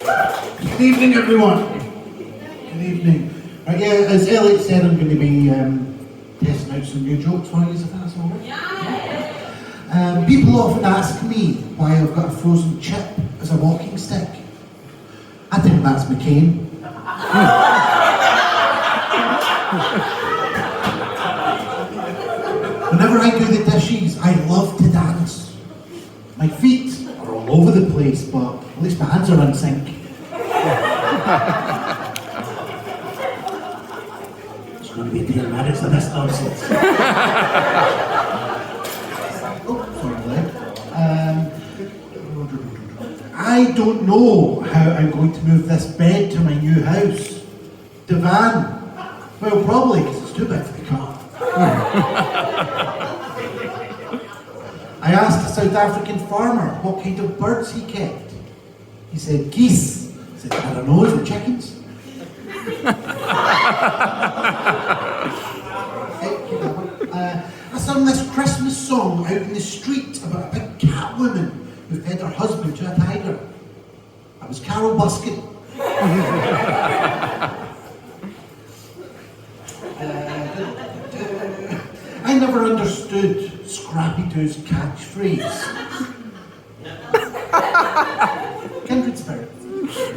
Good evening, everyone. Good evening. Right, yeah, as Elliot said, I'm going to be testing out some new jokes for you, if that's all right. Yeah. People often ask me why I've got a frozen chip as a walking stick. I think that's McCain. Whenever I do the dishes, I love to dance. My feet are all over the place, but at least my hands are in sync. It's going to be 10 minutes of this nonsense. Oh, sorry, Leg. I don't know how I'm going to move this bed to my new house. Divan. Well, probably because it's too big for the car. I asked a South African farmer what kind of birds he kept. He said geese. I said, I don't know, is it chickens? I sung this Christmas song out in the street about a big cat woman who fed her husband to a tiger. That was Carol Buskin. I never understood Scrappy-Doo's catchphrase. Kindred spirit.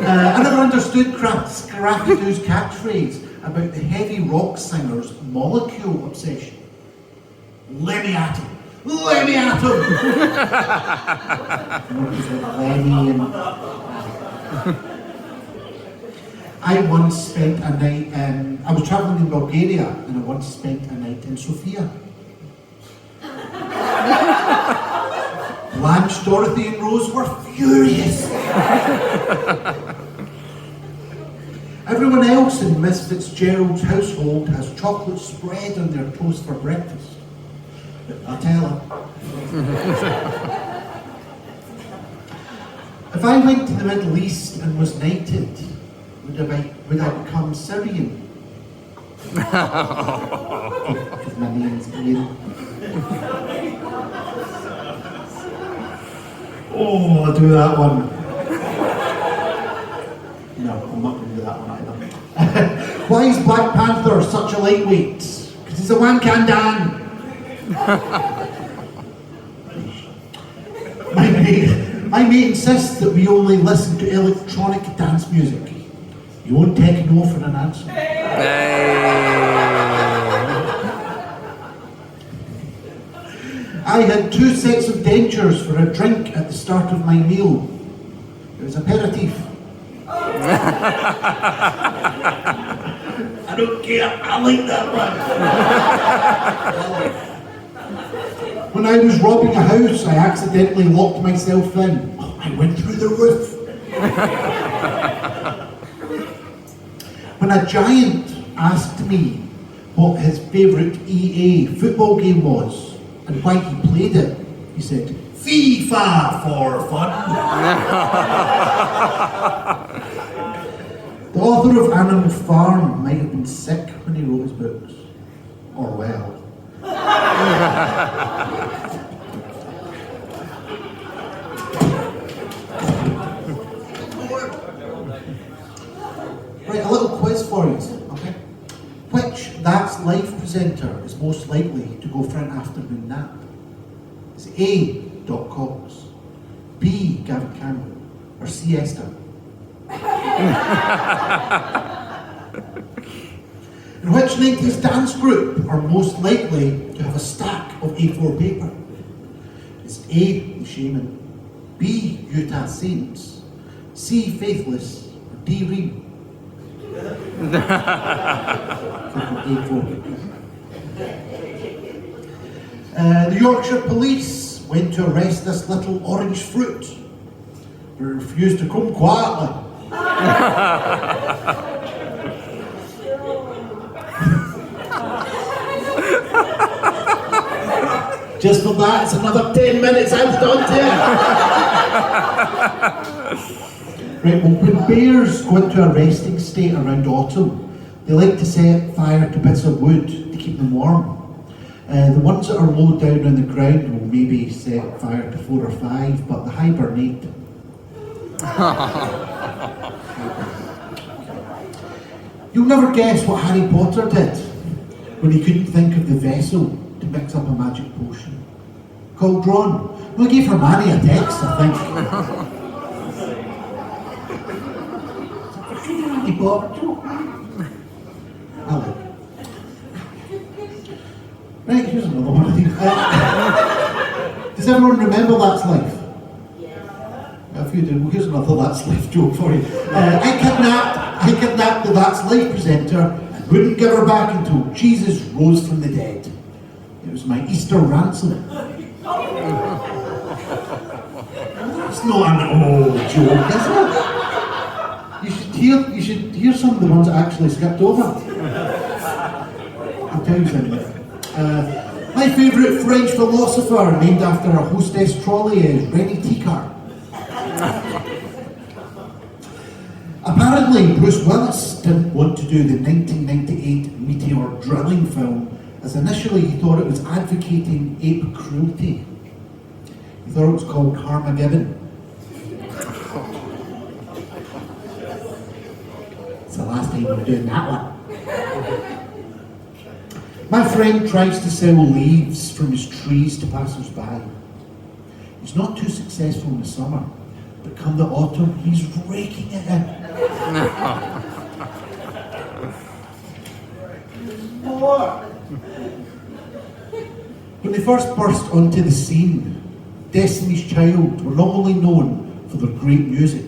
I never understood Scrappy-Doo's catchphrase about the heavy rock singer's molecule obsession. Let me at him! Let me at him! Lemmy and... I once spent a night, I was travelling in Bulgaria and I once spent a night in Sofia. Blanche, Dorothy and Rose were furious. Everyone else in Miss Fitzgerald's household has chocolate spread on their toast for breakfast. But I tell her. If I went to the Middle East and was knighted, would I become Syrian? Because my name's Ian. Oh, I'll do that one. No, I'm not going to do that one either. Why is Black Panther such a lightweight? Because he's a one-can-dan. My mate insists that we only listen to electronic dance music. You won't take no for an answer. I had 2 sets of dentures for a drink at the start of my meal. It was aperitif. I don't care, I like that one. When I was robbing a house, I accidentally locked myself in. I went through the roof. When a giant asked me what his favourite EA football game was and why he played it, he said, FIFA for fun. The author of Animal Farm might have been sick when he wrote his books. Or well. Right, a little quiz for you, okay? Which That's Life presenter is most likely to go for an afternoon nap? Is it A, Doc Cox, B, Gavin Campbell, or C, Esther? In which 90s dance group are most likely to have a stack of A4 paper? Is A, The Shaman, B, Utah Saints, C, Faithless, or D, Ream? The Yorkshire police went to arrest this little orange fruit, but it refused to come quietly. Just for that, it's another 10 minutes out, don't you? Right, well, when bears go into a resting state around autumn, they like to set fire to bits of wood to keep them warm. The ones that are low down on the ground will maybe set fire to 4 or 5, but they hibernate. You'll never guess what Harry Potter did when he couldn't think of the vessel to mix up a magic potion. Called Ron. Well, he gave Hermione a text, I think. Harry Potter. I like it. Right, here's another one of these. Does everyone remember That's Life? Yeah. If you do, well, here's another That's Life joke for you. I kidnapped the That's Life presenter and wouldn't give her back until Jesus rose from the dead. It was my Easter ransom. It's not an old joke, is it? You should hear some of the ones I actually skipped over. I'll tell you something. My favourite French philosopher, named after a hostess trolley, is René Ticard. Apparently, Bruce Willis didn't want to do the 1998 Meteor drilling film, as initially he thought it was advocating ape cruelty. He thought it was called Carmageddon. It's the last time we're doing that one. My friend tries to sell leaves from his trees to passers-by. He's not too successful in the summer, but come the autumn, he's raking it in. When they first burst onto the scene, Destiny's Child were not only known for their great music,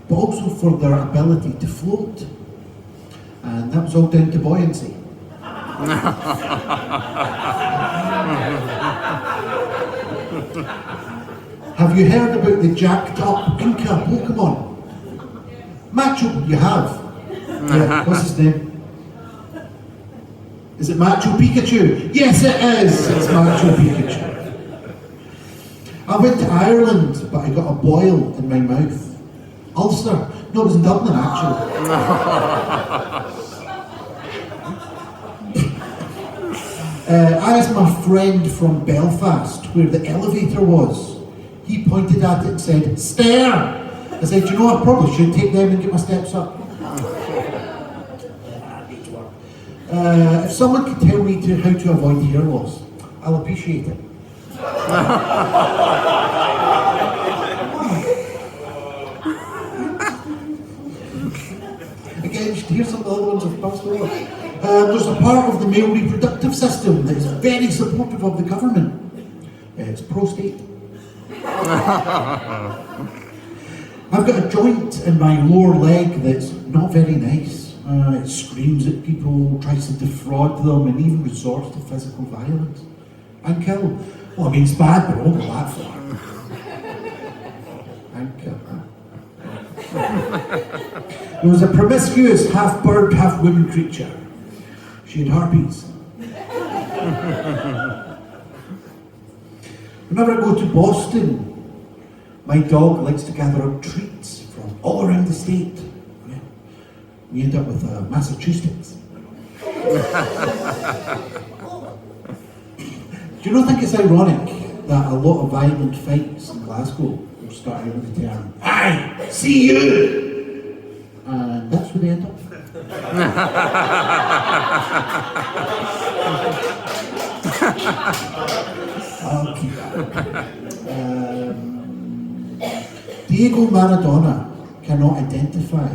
but also for their ability to float. And that was all down to buoyancy. Have you heard about the jacked up Inca Pokemon? Machu, you have? Yeah, what's his name? Is it Machu Pikachu? Yes, it is! It's Machu Pikachu. I went to Ireland, but I got a boil in my mouth. Ulcer. No, it was in Dublin, actually. I asked my friend from Belfast where the elevator was. He pointed at it and said, "Stair!" I said, "Do you know, I probably should take them and get my steps up." If someone could tell me how to avoid hair loss, I'll appreciate it. Again, you should hear some of the other ones I've passed over. There's a part of the male reproductive system that is very supportive of the government. It's prostate. I've got a joint in my lower leg that's not very nice. It screams at people, tries to defraud them, and even resorts to physical violence. And kill. Well, I mean, it's bad, but I won't go that far. And kill, huh? There was a promiscuous, half bird, half woman creature. She had herpes. Whenever I go to Boston, my dog likes to gather up treats from all around the state. Yeah. We end up with Massachusetts. Do you not think it's ironic that a lot of violent fights in Glasgow were started with the term, "I see you"? And that's where they end up. I'll keep that. Diego Maradona cannot identify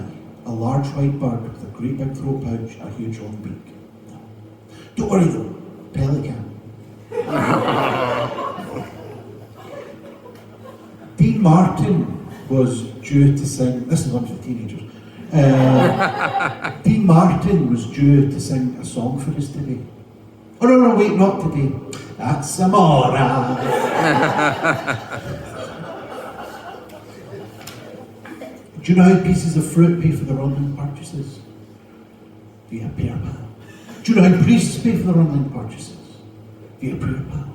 a large white bird with a great big throat pouch, a huge long beak. No. Don't worry though, pelican. Dean Martin was due to sing, this is one for teenagers. Dean Martin was due to sing a song for us today. Oh no, wait, not today. That's Samora. Do you know how pieces of fruit pay for their online purchases? Via PayPal. Do you know how priests pay for their online purchases? Via PayPal.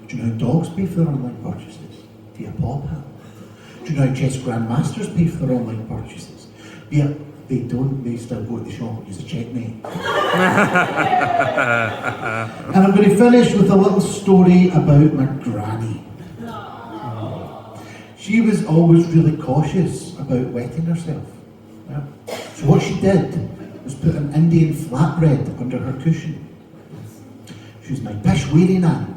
Do you know how dogs pay for their online purchases? Via PawPal. Do you know how chess grandmasters pay for their online purchases? Via, they don't, they still go to the shop and use a checkmate. And I'm going to finish with a little story about my granny. She was always really cautious about wetting herself. Yeah. So what she did was put an Indian flatbread under her cushion. She was my pish weary nan.